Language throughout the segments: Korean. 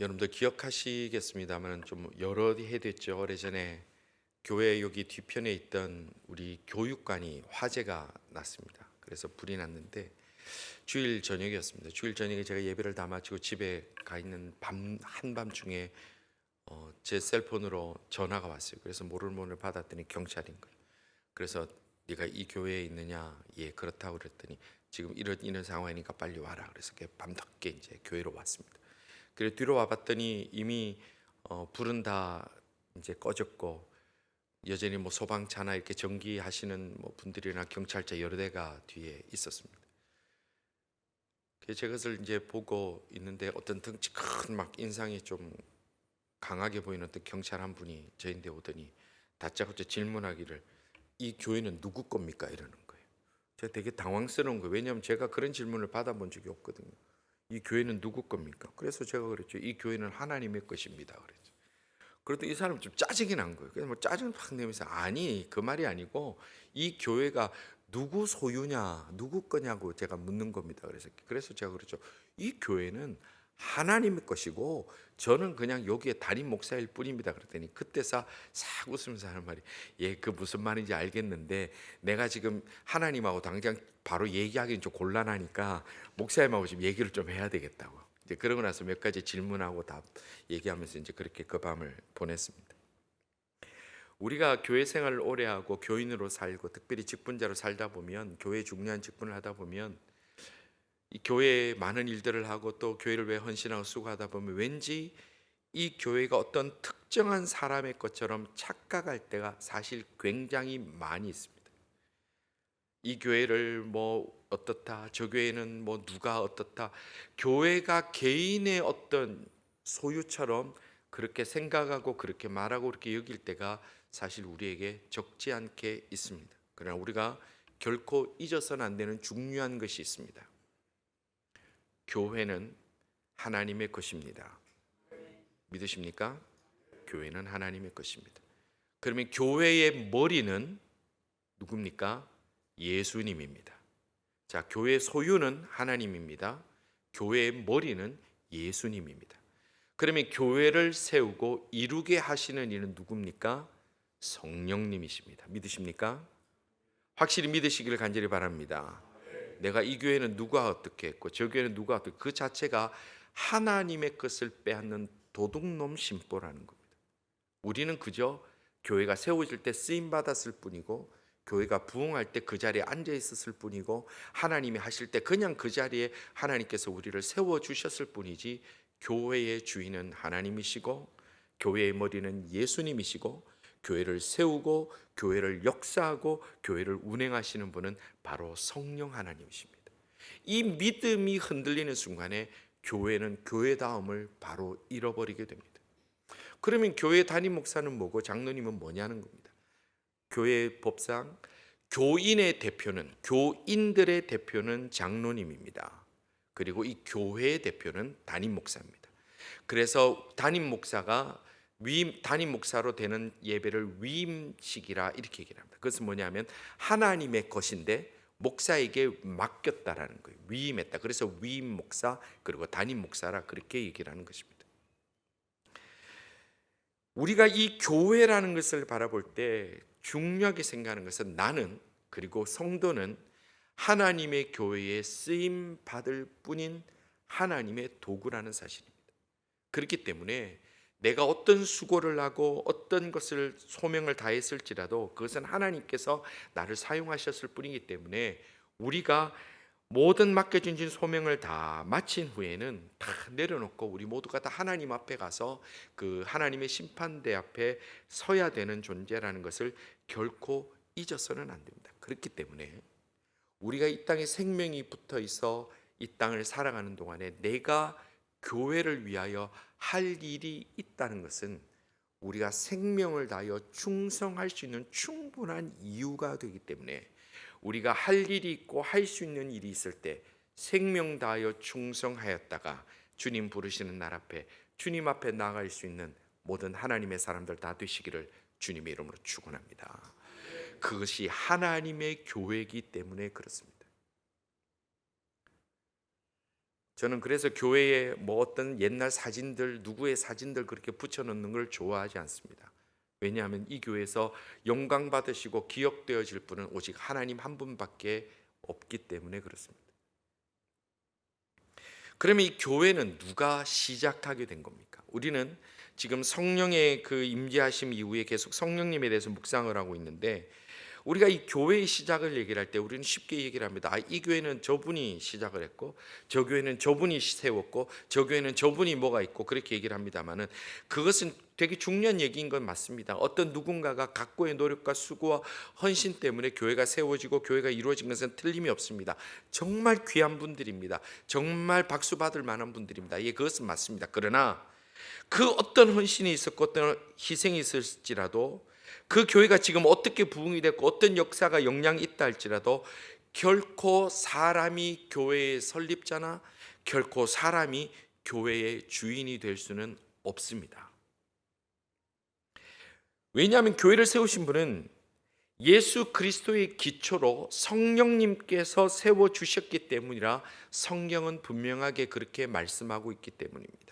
여러분들 기억하시겠습니다만 좀 여러 해 됐죠. 오래전에 교회 여기 뒤편에 있던 우리 교육관이 화재가 났습니다. 그래서 불이 났는데 주일 저녁이었습니다. 주일 저녁에 제가 예배를 다 마치고 집에 가 있는 한밤중에 제 셀폰으로 전화가 왔어요. 그래서 모를 받았더니 경찰인 거예요. 그래서 네가 이 교회에 있느냐? 예, 그렇다고 그랬더니 지금 이런 상황이니까 빨리 와라. 그래서 밤늦게 이제 교회로 왔습니다. 그래 뒤로 와봤더니 이미 불은 다 이제 꺼졌고 여전히 뭐 소방차나 이렇게 정기하시는 뭐 분들이나 경찰차 여러 대가 뒤에 있었습니다. 그래서 제가 그것을 이제 보고 있는데 어떤 덩치 큰 막 인상이 좀 강하게 보이는 어떤 경찰 한 분이 저인데 오더니 다짜고짜 질문하기를 이 교회는 누구 겁니까? 이러는 거예요. 제가 되게 당황스러운 거예요. 왜냐하면 제가 그런 질문을 받아본 적이 없거든요. 이 교회는 누구 겁니까? 그래서 제가 그랬죠. 이 교회는 하나님의 것입니다. 그랬죠. 그래도 이 사람 좀 짜증이 난 거예요. 그래서 뭐 짜증 확 내면서 아니 그 말이 아니고 이 교회가 누구 소유냐, 누구 거냐고 제가 묻는 겁니다. 그래서 제가 그랬죠. 이 교회는 하나님의 것이고 저는 그냥 여기에 담임 목사일 뿐입니다. 그랬더니 그때서 싹 웃으면서 하는 말이 예, 그 무슨 말인지 알겠는데 내가 지금 하나님하고 당장 바로 얘기하기는 좀 곤란하니까 목사님하고 지금 얘기를 좀 해야 되겠다고. 이제 그러고 나서 몇 가지 질문하고 답 얘기하면서 이제 그렇게 그 밤을 보냈습니다. 우리가 교회 생활을 오래 하고 교인으로 살고 특별히 직분자로 살다 보면 교회 중요한 직분을 하다 보면 이 교회에 많은 일들을 하고 또 교회를 위해 헌신하고 수고하다 보면 왠지 이 교회가 어떤 특정한 사람의 것처럼 착각할 때가 사실 굉장히 많이 있습니다. 이 교회를 뭐 어떻다, 저 교회는 뭐 누가 어떻다, 교회가 개인의 어떤 소유처럼 그렇게 생각하고 그렇게 말하고 그렇게 여길 때가 사실 우리에게 적지 않게 있습니다. 그러나 우리가 결코 잊어서는 안 되는 중요한 것이 있습니다. 교회는 하나님의 것입니다. 믿으십니까? 교회는 하나님의 것입니다. 그러면 교회의 머리는 누굽니까? 예수님입니다. 자, 교회의 소유는 하나님입니다. 교회의 머리는 예수님입니다. 그러면 교회를 세우고 이루게 하시는 이는 누굽니까? 성령님이십니다. 믿으십니까? 확실히 믿으시기를 간절히 바랍니다. 내가 이 교회는 누가 어떻게 했고 저 교회는 누가 어떻게, 그 자체가 하나님의 것을 빼앗는 도둑놈 심보라는 겁니다. 우리는 그저 교회가 세워질 때 쓰임 받았을 뿐이고 교회가 부흥할 때 그 자리에 앉아 있었을 뿐이고 하나님이 하실 때 그냥 그 자리에 하나님께서 우리를 세워 주셨을 뿐이지, 교회의 주인은 하나님이시고 교회의 머리는 예수님이시고 교회를 세우고 교회를 역사하고 교회를 운행하시는 분은 바로 성령 하나님이십니다. 이 믿음이 흔들리는 순간에 교회는 교회다움을 바로 잃어버리게 됩니다. 그러면 교회 담임 목사는 뭐고 장로님은 뭐냐는 겁니다. 교회 법상 교인의 대표는, 교인들의 대표는 장로님입니다. 그리고 이 교회의 대표는 담임 목사입니다. 그래서 담임 목사가 담임 목사로 되는 예배를 위임식이라 이렇게 얘기를 합니다. 그것은 뭐냐면 하나님의 것인데 목사에게 맡겼다라는 거예요. 위임했다. 그래서 위임 목사 그리고 담임 목사라 그렇게 얘기를 하는 것입니다. 우리가 이 교회라는 것을 바라볼 때 중요하게 생각하는 것은 나는, 그리고 성도는 하나님의 교회에 쓰임 받을 뿐인 하나님의 도구라는 사실입니다. 그렇기 때문에 내가 어떤 수고를 하고 어떤 것을 소명을 다했을지라도 그것은 하나님께서 나를 사용하셨을 뿐이기 때문에 우리가 모든 맡겨진 소명을 다 마친 후에는 다 내려놓고 우리 모두가 다 하나님 앞에 가서 그 하나님의 심판대 앞에 서야 되는 존재라는 것을 결코 잊어서는 안 됩니다. 그렇기 때문에 우리가 이 땅에 생명이 붙어 있어 이 땅을 살아가는 동안에 내가 교회를 위하여 할 일이 있다는 것은 우리가 생명을 다하여 충성할 수 있는 충분한 이유가 되기 때문에 우리가 할 일이 있고 할 수 있는 일이 있을 때 생명 다하여 충성하였다가 주님 부르시는 날 앞에 주님 앞에 나갈 수 있는 모든 하나님의 사람들 다 되시기를 주님의 이름으로 축원합니다. 그것이 하나님의 교회이기 때문에 그렇습니다. 저는 그래서 교회에 뭐 어떤 옛날 사진들, 누구의 사진들 그렇게 붙여놓는 걸 좋아하지 않습니다. 왜냐하면 이 교회에서 영광 받으시고 기억되어질 분은 오직 하나님 한 분밖에 없기 때문에 그렇습니다. 그러면 이 교회는 누가 시작하게 된 겁니까? 우리는 지금 성령의 그 임재하심 이후에 계속 성령님에 대해서 묵상을 하고 있는데, 우리가 이 교회의 시작을 얘기를 할 때 우리는 쉽게 얘기를 합니다. 이 교회는 저분이 시작을 했고, 저 교회는 저분이 세웠고, 저 교회는 저분이 뭐가 있고, 그렇게 얘기를 합니다만은 그것은 되게 중요한 얘기인 건 맞습니다. 어떤 누군가가 각고의 노력과 수고와 헌신 때문에 교회가 세워지고 교회가 이루어진 것은 틀림이 없습니다. 정말 귀한 분들입니다. 정말 박수 받을 만한 분들입니다. 예, 그것은 맞습니다. 그러나 그 어떤 헌신이 있었고 어떤 희생이 있을지라도, 그 교회가 지금 어떻게 부흥이 됐고 어떤 역사가 영향이 있다 할지라도, 결코 사람이 교회의 설립자나 결코 사람이 교회의 주인이 될 수는 없습니다. 왜냐하면 교회를 세우신 분은 예수 그리스도의 기초로 성령님께서 세워주셨기 때문이라, 성경은 분명하게 그렇게 말씀하고 있기 때문입니다.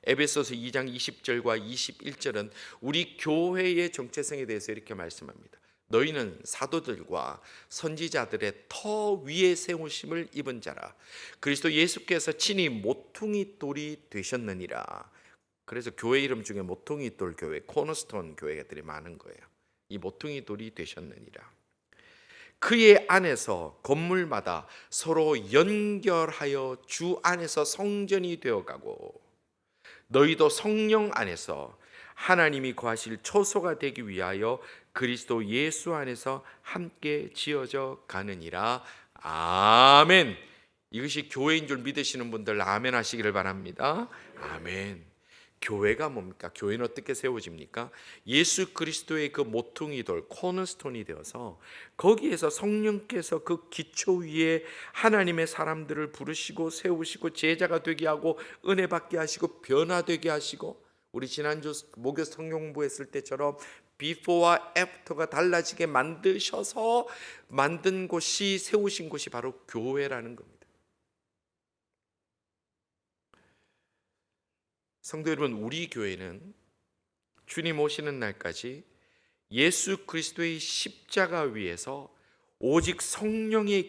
에베소서 2장 20절과 21절은 우리 교회의 정체성에 대해서 이렇게 말씀합니다. 너희는 사도들과 선지자들의 터 위에 세우심을 입은 자라. 그리스도 예수께서 친히 모퉁이 돌이 되셨느니라. 그래서 교회 이름 중에 모퉁이 돌 교회, 코너스톤 교회들이 많은 거예요. 이 모퉁이 돌이 되셨느니라. 그의 안에서 건물마다 서로 연결하여 주 안에서 성전이 되어가고, 너희도 성령 안에서 하나님이 거하실 초소가 되기 위하여 그리스도 예수 안에서 함께 지어져 가느니라. 아멘. 이것이 교회인 줄 믿으시는 분들 아멘 하시기를 바랍니다. 아멘. 교회가 뭡니까? 교회는 어떻게 세워집니까? 예수 그리스도의 그 모퉁이 돌, 코너스톤이 되어서 거기에서 성령께서 그 기초 위에 하나님의 사람들을 부르시고 세우시고 제자가 되게 하고 은혜 받게 하시고 변화되게 하시고, 우리 지난주 목요 성경 공부했을 때처럼 비포와 애프터가 달라지게 만드셔서 만든 곳이, 세우신 곳이 바로 교회라는 겁니다. 성도 여러분, 우리 교회는 주님 오시는 날까지 예수 그리스도의 십자가 위에서 오직 성령의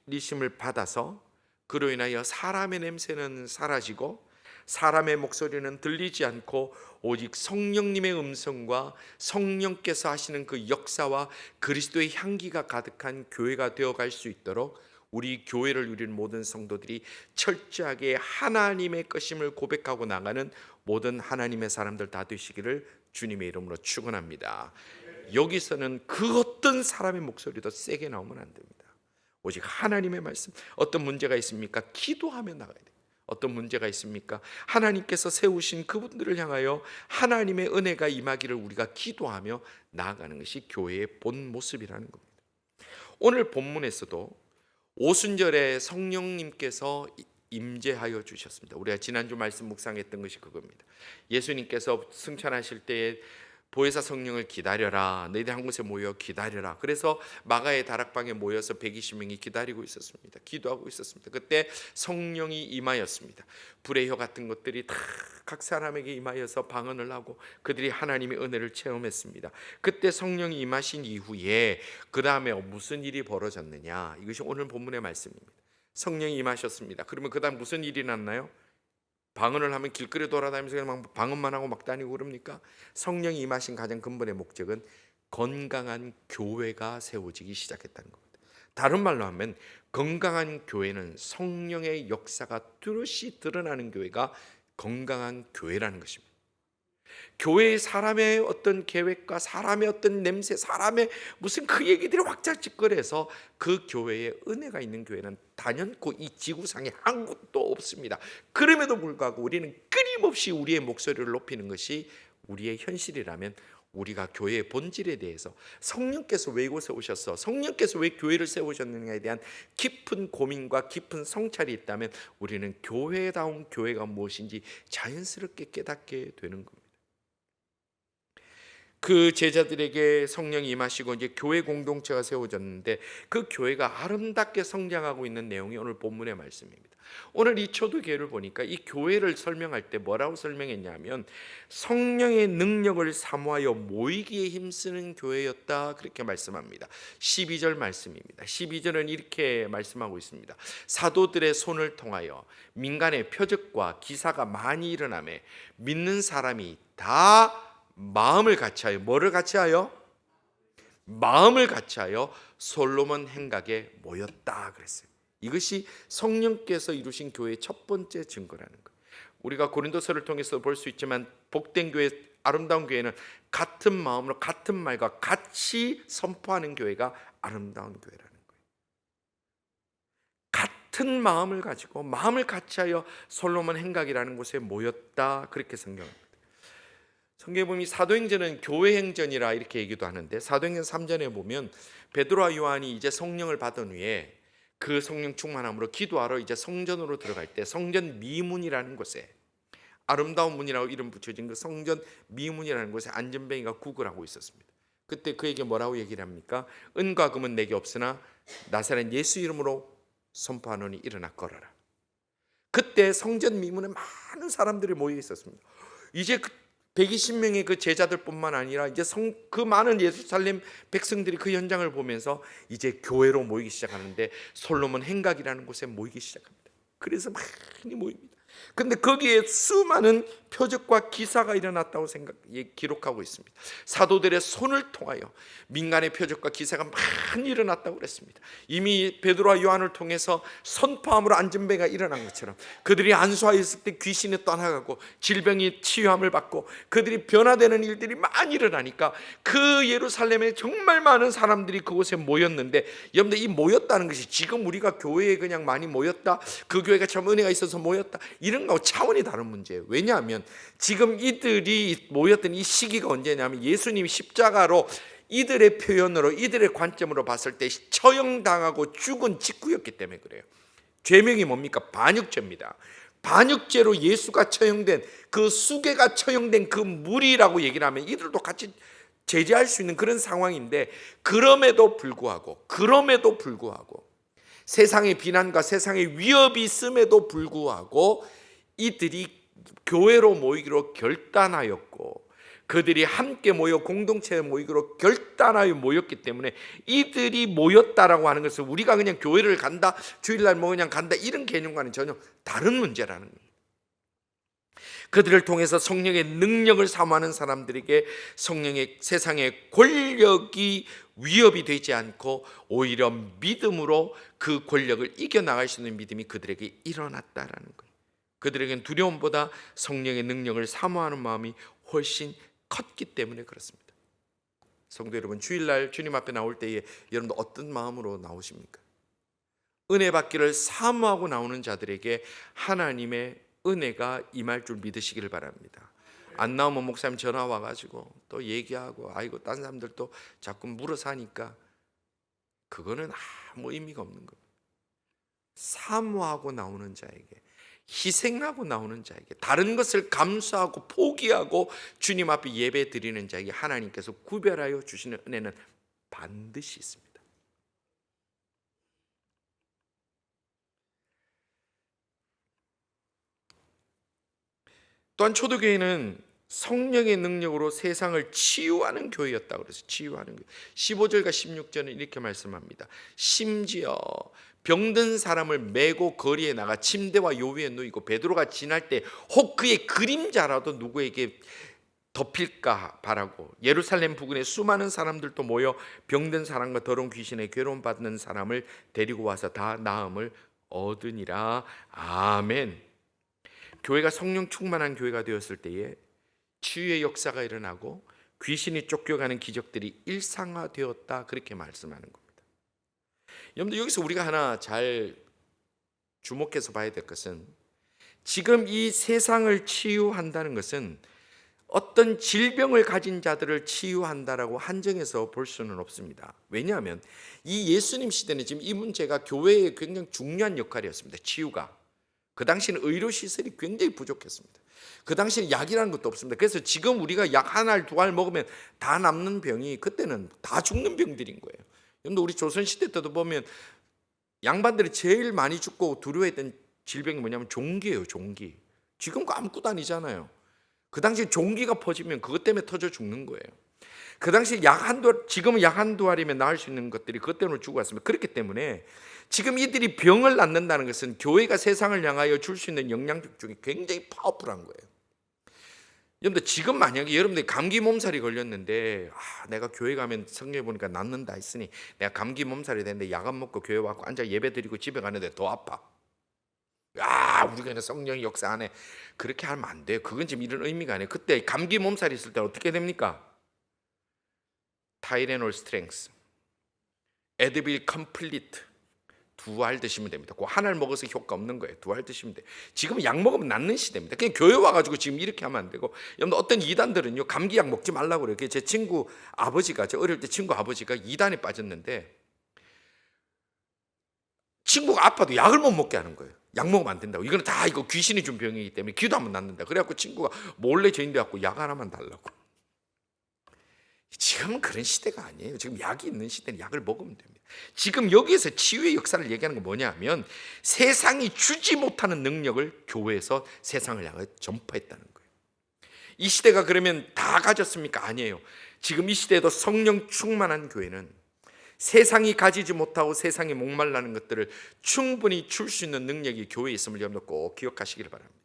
이끌리심을 받아서, 그로 인하여 사람의 냄새는 사라지고 사람의 목소리는 들리지 않고 오직 성령님의 음성과 성령께서 하시는 그 역사와 그리스도의 향기가 가득한 교회가 되어갈 수 있도록, 우리 교회를 누리는 모든 성도들이 철저하게 하나님의 것임을 고백하고 나가는 모든 하나님의 사람들 다 되시기를 주님의 이름으로 축원합니다. 여기서는 그 어떤 사람의 목소리도 세게 나오면 안 됩니다. 오직 하나님의 말씀. 어떤 문제가 있습니까? 기도하며 나가야 돼요. 어떤 문제가 있습니까? 하나님께서 세우신 그분들을 향하여 하나님의 은혜가 임하기를 우리가 기도하며 나아가는 것이 교회의 본 모습이라는 겁니다. 오늘 본문에서도 오순절에 성령님께서 임재하여 주셨습니다. 우리가 지난주 말씀 묵상했던 것이 그겁니다. 예수님께서 승천하실 때에 보혜사 성령을 기다려라, 너희들 한 곳에 모여 기다려라. 그래서 마가의 다락방에 모여서 120명이 기다리고 있었습니다. 기도하고 있었습니다. 그때 성령이 임하였습니다. 불의 혀 같은 것들이 다 각 사람에게 임하여서 방언을 하고 그들이 하나님의 은혜를 체험했습니다. 그때 성령이 임하신 이후에 그 다음에 무슨 일이 벌어졌느냐, 이것이 오늘 본문의 말씀입니다. 성령이 임하셨습니다. 그러면 그 다음 무슨 일이 났나요? 방언을 하면 길거리 돌아다니면서 그냥 막 방언만 하고 막 다니고 그럽니까? 성령이 임하신 가장 근본의 목적은 건강한 교회가 세워지기 시작했다는 겁니다. 다른 말로 하면 건강한 교회는 성령의 역사가 뚜렷이 드러나는 교회가 건강한 교회라는 것입니다. 교회의 사람의 어떤 계획과 사람의 어떤 냄새, 사람의 무슨 그 얘기들이 왁자지껄해서 그 교회에 은혜가 있는 교회는 단연코 이 지구상에 한 곳도 없습니다. 그럼에도 불구하고 우리는 끊임없이 우리의 목소리를 높이는 것이 우리의 현실이라면, 우리가 교회의 본질에 대해서 성령께서 왜 이곳에 오셨어, 성령께서 왜 교회를 세우셨느냐에 대한 깊은 고민과 깊은 성찰이 있다면 우리는 교회다운 교회가 무엇인지 자연스럽게 깨닫게 되는 겁니다. 그 제자들에게 성령이 임하시고 이제 교회 공동체가 세워졌는데, 그 교회가 아름답게 성장하고 있는 내용이 오늘 본문의 말씀입니다. 오늘 이 초대교회를 보니까 이 교회를 설명할 때 뭐라고 설명했냐면 성령의 능력을 사모하여 모이기에 힘쓰는 교회였다, 그렇게 말씀합니다. 12절 말씀입니다. 12절은 이렇게 말씀하고 있습니다. 사도들의 손을 통하여 민간의 표적과 기사가 많이 일어나매 믿는 사람이 다 마음을 같이하여, 뭐를 같이하여? 마음을 같이하여 솔로몬 행각에 모였다 그랬어요. 이것이 성령께서 이루신 교회의 첫 번째 증거라는 거예요. 우리가 고린도서를 통해서 볼 수 있지만 복된 교회, 아름다운 교회는 같은 마음으로 같은 말과 같이 선포하는 교회가 아름다운 교회라는 거예요. 같은 마음을 가지고 마음을 같이하여 솔로몬 행각이라는 곳에 모였다, 그렇게 성경합니다. 성경에 보면 사도행전은 교회 행전이라 이렇게 얘기도 하는데, 사도행전 3전에 보면 베드로와 요한이 이제 성령을 받은 후에 그 성령 충만함으로 기도하러 이제 성전으로 들어갈 때 성전 미문이라는 곳에, 아름다운 문이라고 이름 붙여진 그 성전 미문이라는 곳에 안전뱅이가 구걸 하고 있었습니다. 그때 그에게 뭐라고 얘기를 합니까? 은과 금은 내게 없으나 나사렛 예수 이름으로 선포하노니 일어나 걸어라. 그때 성전 미문에 많은 사람들이 모여 있었습니다. 이제 120명의 그 제자들뿐만 아니라 이제 그 많은 예루살렘 백성들이 그 현장을 보면서 이제 교회로 모이기 시작하는데 솔로몬 행각이라는 곳에 모이기 시작합니다. 그래서 많이 모입니다. 근데 거기에 수많은 표적과 기사가 일어났다고 기록하고 있습니다. 사도들의 손을 통하여 민간의 표적과 기사가 많이 일어났다고 그랬습니다. 이미 베드로와 요한을 통해서 선포함으로 안전뱅이가 일어난 것처럼 그들이 안수하였을 때 귀신이 떠나가고 질병이 치유함을 받고 그들이 변화되는 일들이 많이 일어나니까 그 예루살렘에 정말 많은 사람들이 그곳에 모였는데, 여러분들 이 모였다는 것이 지금 우리가 교회에 그냥 많이 모였다, 그 교회가 참 은혜가 있어서 모였다, 이런 거하고 차원이 다른 문제예요. 왜냐하면 지금 이들이 모였던 이 시기가 언제냐면 예수님이 십자가로 이들의 표현으로, 이들의 관점으로 봤을 때 처형당하고 죽은 직후였기 때문에 그래요. 죄명이 뭡니까? 반역죄입니다. 반역죄로 예수가 처형된, 그 수괴가 처형된 그 무리라고 얘기를 하면 이들도 같이 제재할 수 있는 그런 상황인데, 그럼에도 불구하고 세상의 비난과 세상의 위협이 있음에도 불구하고 이들이 교회로 모이기로 결단하였고, 그들이 함께 모여 공동체에 모이기로 결단하여 모였기 때문에 이들이 모였다라고 하는 것은 우리가 그냥 교회를 간다, 주일날 뭐 그냥 간다, 이런 개념과는 전혀 다른 문제라는 거예요. 그들을 통해서 성령의 능력을 사모하는 사람들에게 성령의 세상의 권력이 위협이 되지 않고 오히려 믿음으로 그 권력을 이겨나갈 수 있는 믿음이 그들에게 일어났다라는 거예요. 그들에게는 두려움보다 성령의 능력을 사모하는 마음이 훨씬 컸기 때문에 그렇습니다. 성도 여러분, 주일날 주님 앞에 나올 때에 여러분들 어떤 마음으로 나오십니까? 은혜 받기를 사모하고 나오는 자들에게 하나님의 은혜가 임할 줄 믿으시기를 바랍니다. 안 나오면 목사님 전화 와가지고 또 얘기하고, 아이고 딴 사람들 또 자꾸 물어서 하니까 그거는 아무 의미가 없는 겁니다. 사모하고 나오는 자에게, 희생하고 나오는 자에게, 다른 것을 감수하고 포기하고 주님 앞에 예배 드리는 자에게 하나님께서 구별하여 주시는 은혜는 반드시 있습니다. 또한 초대교회는 성령의 능력으로 세상을 치유하는 교회였다고 그래서 치유하는 교회. 15절과 16절은 이렇게 말씀합니다. 심지어 병든 사람을 메고 거리에 나가 침대와 요위에 누이고 베드로가 지날 때 혹 그의 그림자라도 누구에게 덮일까 바라고 예루살렘 부근에 수많은 사람들도 모여 병든 사람과 더러운 귀신에 괴로움받는 사람을 데리고 와서 다 나음을 얻으니라. 아멘. 교회가 성령 충만한 교회가 되었을 때에 치유의 역사가 일어나고 귀신이 쫓겨가는 기적들이 일상화되었다, 그렇게 말씀하는 겁니다. 여러분들 여기서 우리가 하나 잘 주목해서 봐야 될 것은, 지금 이 세상을 치유한다는 것은 어떤 질병을 가진 자들을 치유한다라고 한정해서 볼 수는 없습니다. 왜냐하면 이 예수님 시대는 지금 이 문제가 교회의 굉장히 중요한 역할이었습니다. 치유가. 그 당시는 의료시설이 굉장히 부족했습니다. 그 당시는 약이라는 것도 없습니다. 그래서 지금 우리가 약 한 알, 두 알 먹으면 다 남는 병이 그때는 다 죽는 병들인 거예요. 여러분, 우리 조선시대 때도 보면 양반들이 제일 많이 죽고 두려워했던 질병이 뭐냐면 종기예요, 종기. 지금 거 아무것도 아니잖아요. 그 당시 종기가 퍼지면 그것 때문에 터져 죽는 거예요. 그 당시 약 한두 알, 지금은 약 한두 알이면 나을 수 있는 것들이 그것 때문에 죽어왔습니다. 그렇기 때문에 지금 이들이 병을 낫는다는 것은 교회가 세상을 향하여 줄 수 있는 영향력 중에 굉장히 파워풀한 거예요. 여러분들 지금 만약에 여러분들이 감기 몸살이 걸렸는데 내가 교회 가면 성경에 보니까 낫는다 했으니 내가 감기 몸살이 됐는데 약 안 먹고 교회 와서 앉아 예배 드리고 집에 가는데 더 아파. 우리 교회는 성령이 역사 안 해. 그렇게 하면 안 돼요. 그건 지금 이런 의미가 아니에요. 그때 감기 몸살이 있을 때 어떻게 됩니까? 타이레놀 스트렝스, 에드빌 컴플리트 2알 드시면 됩니다. 그 하나를 먹어서 효과 없는 거예요. 2알 드시면 돼. 지금 약 먹으면 낫는 시대입니다. 그냥 교회 와가지고 지금 이렇게 하면 안 되고, 여러분 어떤 이단들은요 감기약 먹지 말라고 그래요. 제 친구 아버지가, 제 어릴 때 친구 아버지가 이단에 빠졌는데 친구가 아파도 약을 못 먹게 하는 거예요. 약 먹으면 안 된다고. 이거는 다 이거 귀신이 준 병이기 때문에 기도하면 낫는다. 그래갖고 친구가 몰래 저인데 갖고 약 하나만 달라고. 지금은 그런 시대가 아니에요. 지금 약이 있는 시대는 약을 먹으면 됩니다. 지금 여기에서 치유의 역사를 얘기하는 건 뭐냐면 세상이 주지 못하는 능력을 교회에서 세상을 향해 전파했다는 거예요. 이 시대가 그러면 다 가졌습니까? 아니에요. 지금 이 시대에도 성령 충만한 교회는 세상이 가지지 못하고 세상에 목말라는 것들을 충분히 줄 수 있는 능력이 교회에 있음을 여러분 꼭 기억하시길 바랍니다.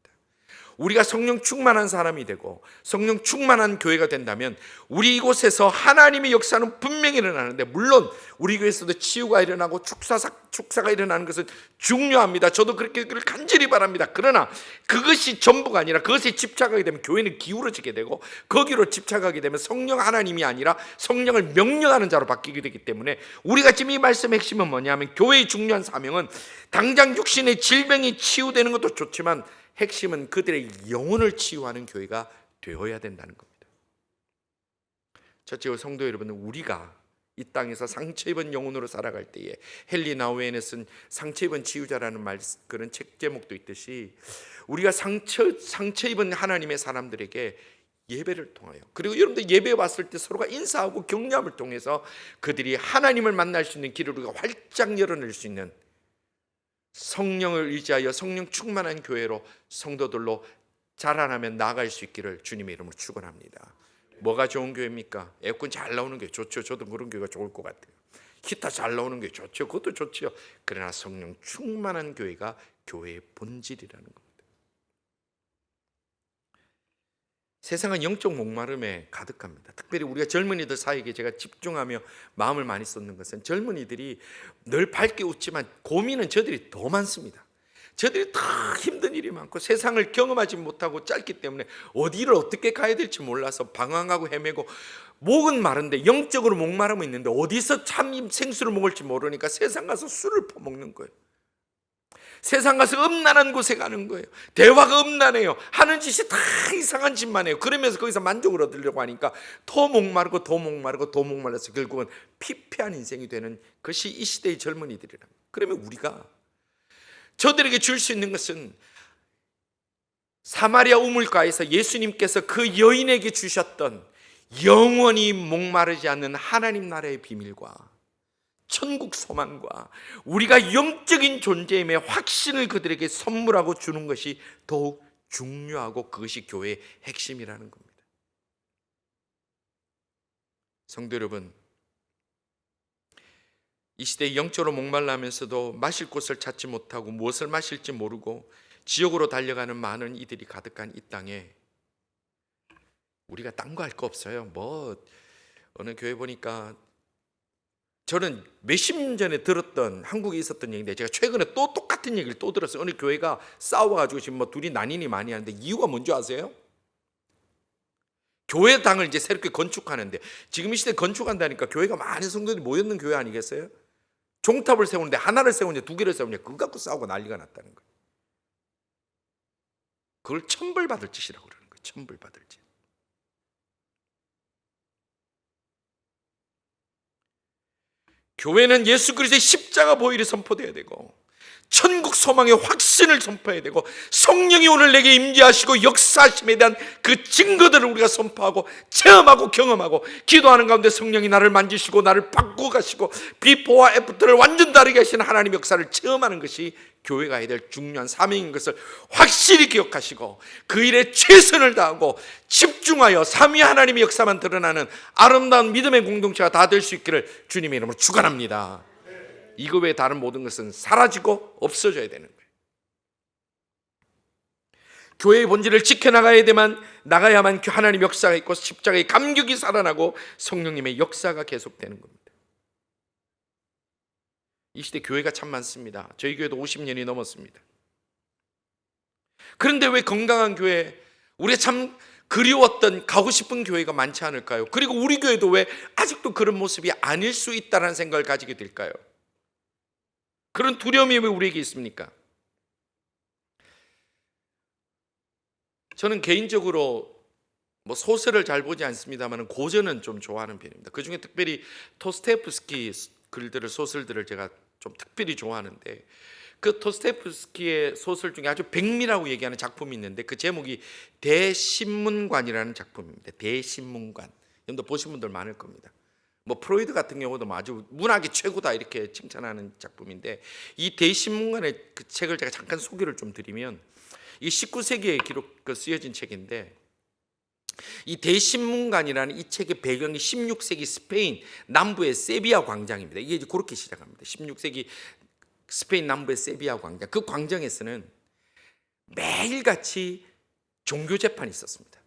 우리가 성령 충만한 사람이 되고 성령 충만한 교회가 된다면 우리 이곳에서 하나님의 역사는 분명히 일어나는데, 물론 우리 교회에서도 치유가 일어나고 축사가 일어나는 것은 중요합니다. 저도 그렇게 간절히 바랍니다. 그러나 그것이 전부가 아니라 그것에 집착하게 되면 교회는 기울어지게 되고, 거기로 집착하게 되면 성령 하나님이 아니라 성령을 명령하는 자로 바뀌게 되기 때문에 우리가 지금 이 말씀의 핵심은 뭐냐면 교회의 중요한 사명은 당장 육신의 질병이 치유되는 것도 좋지만 핵심은 그들의 영혼을 치유하는 교회가 되어야 된다는 겁니다. 첫째로 성도 여러분, 우리가 이 땅에서 상처 입은 영혼으로 살아갈 때에 헨리 나우엔에 쓴 상처 입은 치유자라는 그런 책 제목도 있듯이 우리가 상처 입은 하나님의 사람들에게 예배를 통하여, 그리고 여러분들 예배 왔을 때 서로가 인사하고 격려함을 통해서 그들이 하나님을 만날 수 있는 길을 우리가 활짝 열어낼 수 있는, 성령을 의지하여 성령 충만한 교회로 성도들로 자라나며 나아갈 수 있기를 주님의 이름으로 축원합니다. 뭐가 좋은 교회입니까? 에어컨 잘 나오는 게 좋죠. 저도 그런 교회가 좋을 것 같아요. 기타 잘 나오는 게 좋죠. 그것도 좋죠. 그러나 성령 충만한 교회가 교회의 본질이라는 겁니다. 세상은 영적 목마름에 가득합니다. 특별히 우리가 젊은이들 사이에 제가 집중하며 마음을 많이 쏟는 것은 젊은이들이 늘 밝게 웃지만 고민은 저들이 더 많습니다. 저들이 다 힘든 일이 많고 세상을 경험하지 못하고 짧기 때문에 어디를 어떻게 가야 될지 몰라서 방황하고 헤매고, 목은 마른데 영적으로 목마름은 있는데 어디서 참 생수를 먹을지 모르니까 세상 가서 술을 퍼먹는 거예요. 세상 가서 음란한 곳에 가는 거예요. 대화가 음란해요. 하는 짓이 다 이상한 짓만 해요. 그러면서 거기서 만족을 얻으려고 하니까 더 목마르고 더 목마르고 더 목말라서 결국은 피폐한 인생이 되는 것이 이 시대의 젊은이들이랍니다. 그러면 우리가 저들에게 줄 수 있는 것은 사마리아 우물가에서 예수님께서 그 여인에게 주셨던 영원히 목마르지 않는 하나님 나라의 비밀과 천국 소망과 우리가 영적인 존재임의 확신을 그들에게 선물하고 주는 것이 더욱 중요하고 그것이 교회의 핵심이라는 겁니다. 성도 여러분, 이 시대에 영적으로 목말라면서도 마실 곳을 찾지 못하고 무엇을 마실지 모르고 지옥으로 달려가는 많은 이들이 가득한 이 땅에 우리가 딴 거 할 거 없어요. 어느 교회 보니까, 저는 몇십 년 전에 들었던, 한국에 있었던 얘기인데 제가 최근에 또 똑같은 얘기를 또 들었어요. 어느 교회가 싸워가지고 지금 둘이 난인이 많이 하는데 이유가 뭔지 아세요? 교회당을 이제 새롭게 건축하는데, 지금 이 시대에 건축한다니까 교회가 많은 성도들이 모였는 교회 아니겠어요? 종탑을 세우는데 하나를 세우냐 두 개를 세우냐 그거 갖고 싸우고 난리가 났다는 거예요. 그걸 천벌받을 짓이라고 그러는 거예요. 천벌받을 짓. 교회는 예수 그리스도의 십자가 보혈이 선포되어야 되고 천국 소망의 확신을 선포해야 되고, 성령이 오늘 내게 임재하시고 역사하심에 대한 그 증거들을 우리가 선포하고 체험하고 경험하고, 기도하는 가운데 성령이 나를 만지시고 나를 바꾸고 가시고 비포와 애프터를 완전 다르게 하시는 하나님의 역사를 체험하는 것이 교회가 해야 될 중요한 사명인 것을 확실히 기억하시고, 그 일에 최선을 다하고 집중하여 삼위 하나님의 역사만 드러나는 아름다운 믿음의 공동체가 다 될 수 있기를 주님의 이름으로 축원합니다. 이거 외에 다른 모든 것은 사라지고 없어져야 되는 거예요. 교회의 본질을 지켜나가야만 하나님의 역사가 있고 십자가의 감격이 살아나고 성령님의 역사가 계속되는 겁니다. 이 시대 교회가 참 많습니다. 저희 교회도 50년이 넘었습니다. 그런데 왜 건강한 교회, 우리가 참 그리웠던 가고 싶은 교회가 많지 않을까요? 그리고 우리 교회도 왜 아직도 그런 모습이 아닐 수 있다는 생각을 가지게 될까요? 그런 두려움이 왜 우리에게 있습니까? 저는 개인적으로 소설을 잘 보지 않습니다만 고전은 좀 좋아하는 편입니다. 그중에 특별히 토스토옙스키 글들을, 소설들을 제가 좀 특별히 좋아하는데, 그 토스토옙스키의 소설 중에 아주 백미라고 얘기하는 작품이 있는데 그 제목이 대신문관이라는 작품입니다. 대신문관. 여러분들 보신 분들 많을 겁니다. 프로이드 같은 경우도 아주 문학이 최고다 이렇게 칭찬하는 작품인데, 이 대신문관의 그 책을 제가 잠깐 소개를 좀 드리면, 이 19세기에 쓰여진 책인데, 이 대신문관이라는 이 책의 배경이 16세기 스페인 남부의 세비야 광장입니다. 이게 이제 그렇게 시작합니다. 16세기 스페인 남부의 세비야 광장. 그 광장에서는 매일같이 종교 재판이 있었습니다.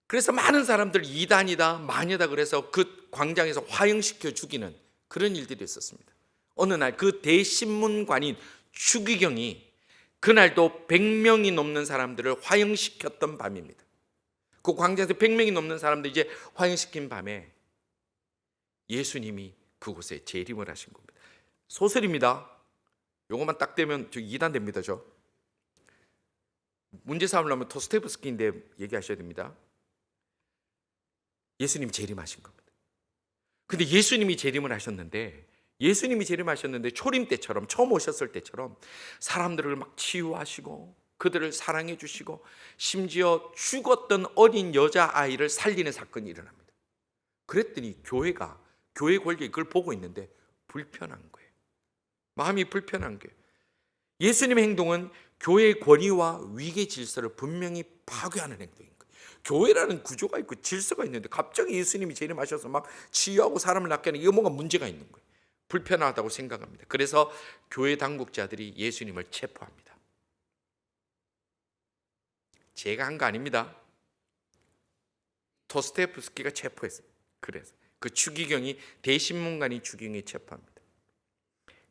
그래서 많은 사람들 이단이다 마녀다 그래서 그 광장에서 화형시켜 죽이는 그런 일들이 있었습니다. 어느 날 그 대신문관인 추기경이 그날도 100명이 넘는 사람들을 화형시켰던 밤입니다. 그 광장에서 100명이 넘는 사람들 이제 화형시킨 밤에 예수님이 그곳에 재림을 하신 겁니다. 소설입니다. 요것만 딱 되면 저 이단 됩니다. 저 문제 삼으려면 토스토옙스키인데 얘기하셔야 됩니다. 예수님 재림하신 겁니다. 근데 예수님이 재림하셨는데 초림 때처럼, 처음 오셨을 때처럼 사람들을 막 치유하시고 그들을 사랑해 주시고 심지어 죽었던 어린 여자아이를 살리는 사건이 일어납니다. 그랬더니 교회 권력이 그걸 보고 있는데 불편한 거예요. 마음이 불편한 거예요. 예수님의 행동은 교회의 권위와 위계 질서를 분명히 파괴하는 행동인 거예요. 교회라는 구조가 있고 질서가 있는데 갑자기 예수님이 재림하셔서 막 치유하고 사람을 낫게 하는, 이거 뭔가 문제가 있는 거예요. 불편하다고 생각합니다. 그래서 교회 당국자들이 예수님을 체포합니다. 제가 한 거 아닙니다. 토스토옙스키가 체포했어요. 그래서 그 추기경이, 대신문관이 추기경이 체포합니다.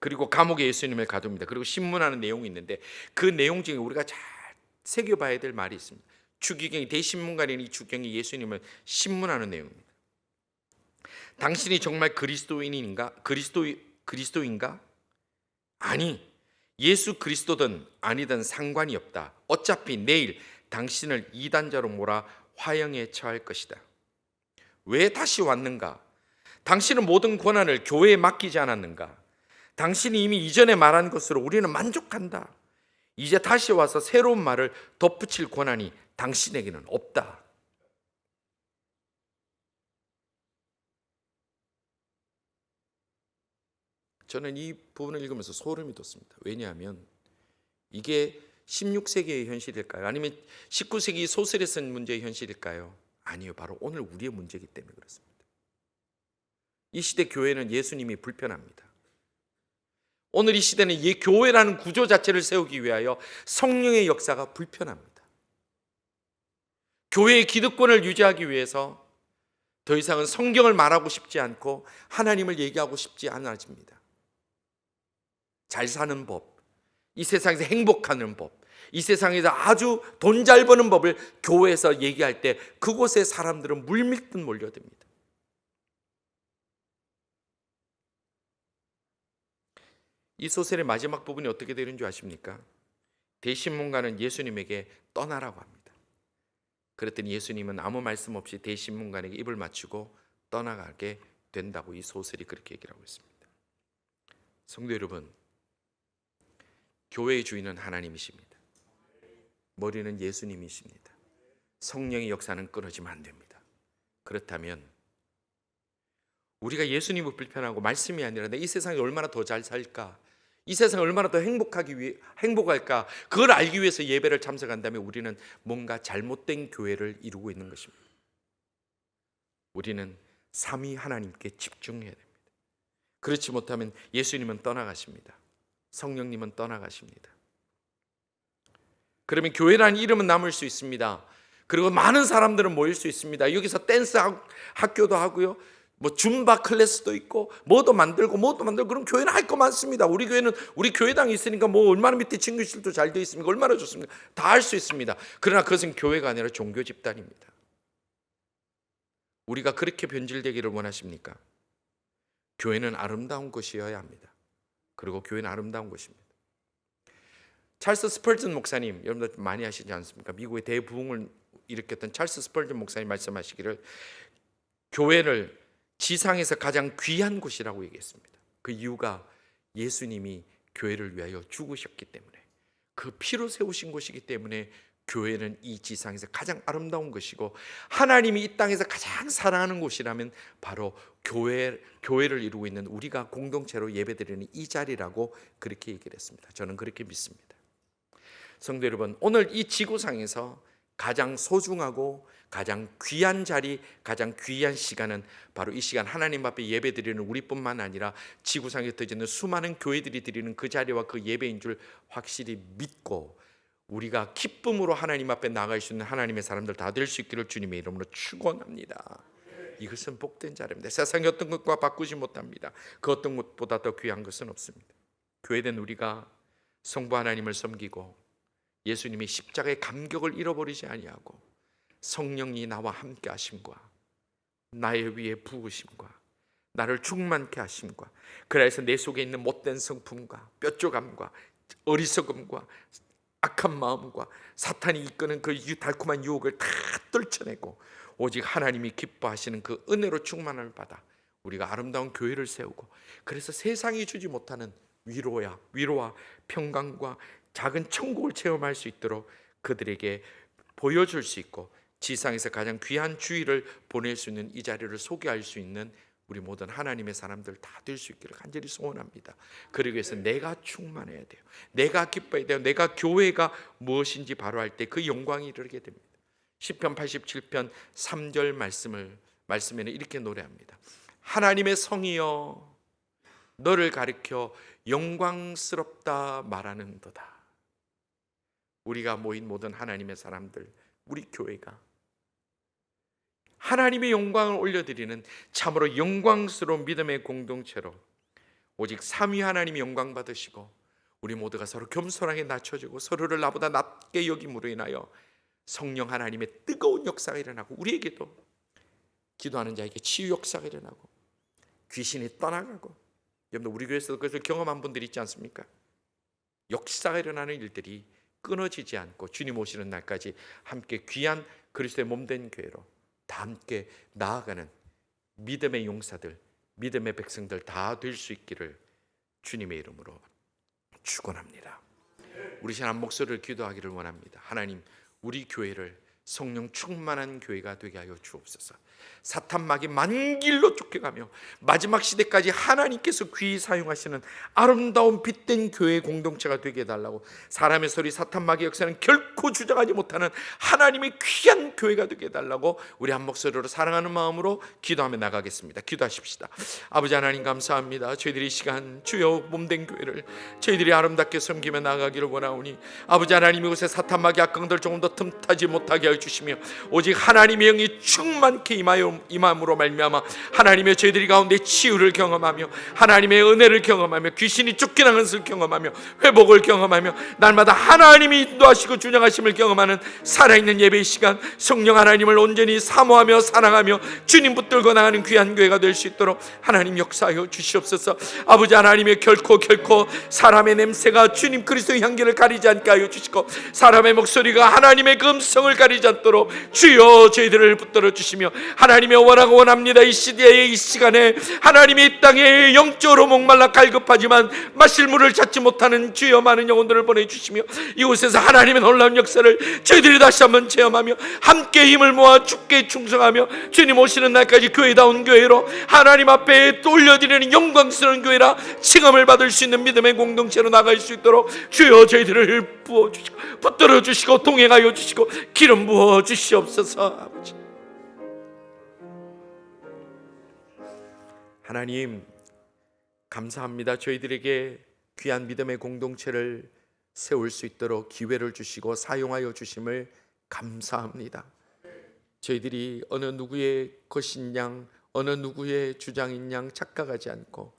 그리고 감옥에 예수님을 가둡니다. 그리고 신문하는 내용이 있는데 그 내용 중에 우리가 잘 새겨봐야 될 말이 있습니다. 추기경이, 대신문관인 이 추기경이 예수님을 신문하는 내용입니다. 당신이 정말 그리스도인인가? 그리스도인가? 아니, 예수 그리스도든 아니든 상관이 없다. 어차피 내일 당신을 이단자로 몰아 화형에 처할 것이다. 왜 다시 왔는가? 당신은 모든 권한을 교회에 맡기지 않았는가? 당신이 이미 이전에 말한 것으로 우리는 만족한다. 이제 다시 와서 새로운 말을 덧붙일 권한이 당신에게는 없다. 저는 이 부분을 읽으면서 소름이 돋습니다. 왜냐하면 이게 16세기의 현실일까요? 아니면 19세기 소설에 쓴 문제의 현실일까요? 아니요, 바로 오늘 우리의 문제이기 때문에 그렇습니다. 이 시대 교회는 예수님이 불편합니다. 오늘 이 시대는 이 교회라는 구조 자체를 세우기 위하여 성령의 역사가 불편합니다. 교회의 기득권을 유지하기 위해서 더 이상은 성경을 말하고 싶지 않고 하나님을 얘기하고 싶지 않아집니다. 잘 사는 법, 이 세상에서 행복하는 법, 이 세상에서 아주 돈 잘 버는 법을 교회에서 얘기할 때 그곳에 사람들은 물밀듯 몰려듭니다. 이 소설의 마지막 부분이 어떻게 되는 줄 아십니까? 대신문관은 예수님에게 떠나라고 합니다. 그랬더니 예수님은 아무 말씀 없이 대신문관에게 입을 맞추고 떠나가게 된다고 이 소설이 그렇게 얘기를 하고 있습니다. 성도 여러분, 교회의 주인은 하나님이십니다. 머리는 예수님이십니다. 성령의 역사는 끊어지면 안 됩니다. 그렇다면 우리가 예수님을 불편하고 말씀이 아니라 내 이 세상에 얼마나 더 잘 살까, 이 세상을 얼마나 더 행복할까, 그걸 알기 위해서 예배를 참석한다면 우리는 뭔가 잘못된 교회를 이루고 있는 것입니다. 우리는 삼위 하나님께 집중해야 됩니다. 그렇지 못하면 예수님은 떠나가십니다. 성령님은 떠나가십니다. 그러면 교회라는 이름은 남을 수 있습니다. 그리고 많은 사람들은 모일 수 있습니다. 여기서 댄스 학교도 하고요, 뭐 줌바 클래스도 있고 뭐도 만들고 그럼 교회는 할 거 많습니다. 우리 교회는 우리 교회당이 있으니까 뭐 얼마나 밑에 친구실도 잘 되어 있습니까? 얼마나 좋습니까? 다 할 수 있습니다. 그러나 그것은 교회가 아니라 종교 집단입니다. 우리가 그렇게 변질되기를 원하십니까? 교회는 아름다운 것이어야 합니다. 그리고 교회는 아름다운 것입니다. 찰스 스펄전 목사님, 여러분들 많이 아시지 않습니까? 미국의 대부흥을 일으켰던 찰스 스펄전 목사님 말씀하시기를 교회를 지상에서 가장 귀한 곳이라고 얘기했습니다. 그 이유가 예수님이 교회를 위하여 죽으셨기 때문에, 그 피로 세우신 곳이기 때문에 교회는 이 지상에서 가장 아름다운 것이고, 하나님이 이 땅에서 가장 사랑하는 곳이라면 바로 교회를 이루고 있는 우리가 공동체로 예배드리는 이 자리라고 그렇게 얘기를 했습니다. 저는 그렇게 믿습니다. 성도 여러분, 오늘 이 지구상에서 가장 소중하고 가장 귀한 자리, 가장 귀한 시간은 바로 이 시간 하나님 앞에 예배드리는 우리뿐만 아니라 지구상에 터지는 수많은 교회들이 드리는 그 자리와 그 예배인 줄 확실히 믿고 우리가 기쁨으로 하나님 앞에 나갈 수 있는 하나님의 사람들 다 될 수 있기를 주님의 이름으로 축원합니다. 이것은 복된 자리입니다. 세상의 어떤 것과 바꾸지 못합니다. 그 어떤 것보다 더 귀한 것은 없습니다. 교회된 우리가 성부 하나님을 섬기고 예수님의 십자가의 감격을 잃어버리지 아니하고 성령이 나와 함께 하심과 나의 위에 부으심과 나를 충만케 하심과, 그래서 내 속에 있는 못된 성품과 뼈조감과 어리석음과 악한 마음과 사탄이 이끄는 그 달콤한 유혹을 다 떨쳐내고 오직 하나님이 기뻐하시는 그 은혜로 충만함을 받아 우리가 아름다운 교회를 세우고, 그래서 세상이 주지 못하는 위로와 평강과 작은 천국을 체험할 수 있도록 그들에게 보여줄 수 있고, 지상에서 가장 귀한 주일을 보낼 수 있는 이 자리를 소개할 수 있는 우리 모든 하나님의 사람들 다 될 수 있기를 간절히 소원합니다. 그러기 위해서 내가 충만해야 돼요. 내가 기뻐야 돼요. 내가 교회가 무엇인지 바로 알 때 그 영광이 이르게 됩니다. 시편 87편 3절 말씀에는 이렇게 노래합니다. 하나님의 성이여 너를 가리켜 영광스럽다 말하는도다. 우리가 모인 모든 하나님의 사람들, 우리 교회가 하나님의 영광을 올려드리는 참으로 영광스러운 믿음의 공동체로 오직 삼위 하나님이 영광 받으시고 우리 모두가 서로 겸손하게 낮춰지고 서로를 나보다 낮게 여김으로 인하여 성령 하나님의 뜨거운 역사가 일어나고, 우리에게도 기도하는 자에게 치유 역사가 일어나고 귀신이 떠나가고, 여러분 우리 교회에서도 그것을 경험한 분들이 있지 않습니까? 역사가 일어나는 일들이 끊어지지 않고 주님 오시는 날까지 함께 귀한 그리스도의 몸된 교회로 다 함께 나아가는 믿음의 용사들, 믿음의 백성들 다 될 수 있기를 주님의 이름으로 축원합니다. 우리 한 목소리를 기도하기를 원합니다. 하나님, 우리 교회를 성령 충만한 교회가 되게 하여 주옵소서. 사탄막이 만길로 쫓겨가며 마지막 시대까지 하나님께서 귀히 사용하시는 아름다운 빛된 교회 공동체가 되게 해달라고, 사람의 소리 사탄막의 역사는 결코 주장하지 못하는 하나님의 귀한 교회가 되게 해달라고 우리 한 목소리로 사랑하는 마음으로 기도하며 나가겠습니다. 기도하십시다. 아버지 하나님 감사합니다. 저희들이 이 시간 주여 몸된 교회를 저희들이 아름답게 섬기며 나가기를 원하오니 아버지 하나님, 이곳에 사탄막의 악강들 조금 더 틈타지 못하게 하여 주시며 오직 하나님의 영이 충만케 임함으로 말미암아 하나님의 저희들이 가운데 치유를 경험하며 하나님의 은혜를 경험하며 귀신이 쫓겨나는 것을 경험하며 회복을 경험하며 날마다 하나님이 인도하시고 준영하심을 경험하는 살아있는 예배의 시간, 성령 하나님을 온전히 사모하며 사랑하며 주님 붙들고 나가는 귀한 교회가 될 수 있도록 하나님 역사하여 주시옵소서. 아버지 하나님의 결코 사람의 냄새가 주님 그리스도의 향기를 가리지 않게 하여 주시고, 사람의 목소리가 하나님의 그 음성을 가리지 않도록 주여 저희들을 붙들어 주시며, 하나님의 원하고 원합니다. 이 시대에, 이 시간에 하나님의 이 땅에 영적으로 목말라 갈급하지만 마실 물을 찾지 못하는 주여 많은 영혼들을 보내주시며, 이곳에서 하나님의 놀라운 역사를 저희들이 다시 한번 체험하며 함께 힘을 모아 주께 충성하며 주님 오시는 날까지 교회다운 교회로 하나님 앞에 또 올려드리는 영광스러운 교회라 칭함을 받을 수 있는 믿음의 공동체로 나갈 수 있도록 주여 저희들을 부어주시고 붙들어 주시고 동행하여 주시고 기름 부어 주시옵소서. 아버지 하나님 감사합니다. 저희들에게 귀한 믿음의 공동체를 세울 수 있도록 기회를 주시고 사용하여 주심을 감사합니다. 저희들이 어느 누구의 것인 양, 어느 누구의 주장인 양 착각하지 않고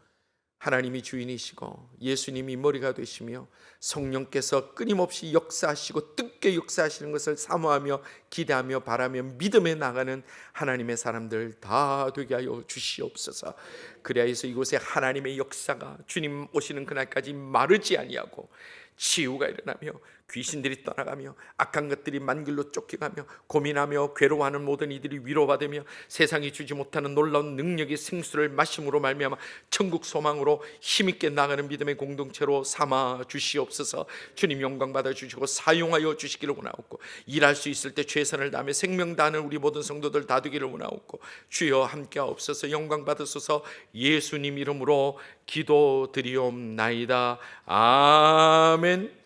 하나님이 주인이시고 예수님이 머리가 되시며 성령께서 끊임없이 역사하시고 뜨겁게 역사하시는 것을 사모하며 기대하며 바라며 믿음에 나가는 하나님의 사람들 다 되게 하여 주시옵소서. 그래야 해서 이곳에 하나님의 역사가 주님 오시는 그날까지 마르지 아니하고 치유가 일어나며 귀신들이 떠나가며 악한 것들이 만길로 쫓겨가며 고민하며 괴로워하는 모든 이들이 위로받으며 세상이 주지 못하는 놀라운 능력의 생수를 마심으로 말미암아 천국 소망으로 힘있게 나가는 믿음의 공동체로 삼아 주시옵소서. 주님 영광 받아 주시고 사용하여 주시기를 원하옵고, 일할 수 있을 때 최선을 다하며 생명 다하는 우리 모든 성도들 다 되기를 원하옵고, 주여 함께하옵소서. 영광 받으소서. 예수님 이름으로 기도드리옵나이다. 아멘.